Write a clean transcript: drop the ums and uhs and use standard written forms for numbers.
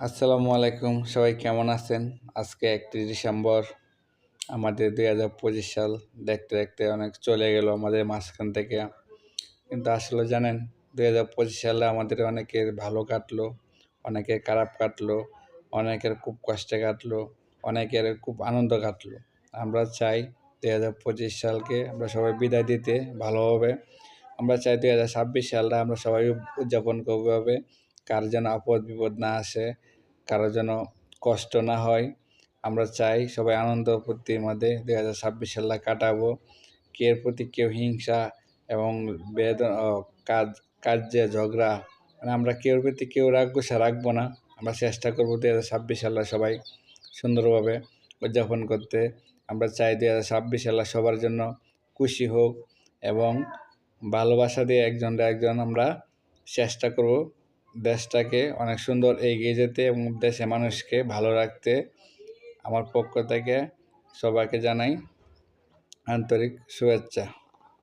আসসালামু আলাইকুম, সবাই কেমন আছেন? আজকে 31 ডিসেম্বর আমাদের 2025 সাল। দেখতে দেখতে অনেক চলে গেল আমাদের মাঝখান থেকে। কিন্তু আসলে জানেন, 2025 সালে আমাদের অনেকের ভালো কাটলো, অনেকের খারাপ কাটলো, অনেকের খুব কষ্টে কাটলো, অনেকের খুব আনন্দ কাটলো। আমরা চাই 2025 সালকে আমরা সবাই বিদায় দিতে ভালোভাবে। আমরা চাই 2026 সালটা আমরা সবাই উদযাপন করবো হবে, কার যেন আপদ বিপদ না আসে, কারো যেন কষ্ট না হয়। আমরা চাই সবাই আনন্দ ফুর্তির মধ্যে 2026 সালটা কাটাবো। কের প্রতি কেউ হিংসা এবং কাজ কাজে ঝগড়া, মানে আমরা কেউর প্রতি কেউ রাগ গোসা রাখবো না। আমরা চেষ্টা করবো 2026 সালটা সবাই সুন্দরভাবে উদযাপন করতে। আমরা চাই 2026 সালটা সবার জন্য খুশি হোক এবং ভালোবাসা দিয়ে একজন আমরা চেষ্টা করব দেশটাকে অনেক সুন্দর এগিয়ে যেতে এবং দেশের মানুষকে ভালো রাখতে। আমার পক্ষ থেকে সবাইকে জানাই আন্তরিক শুভেচ্ছা।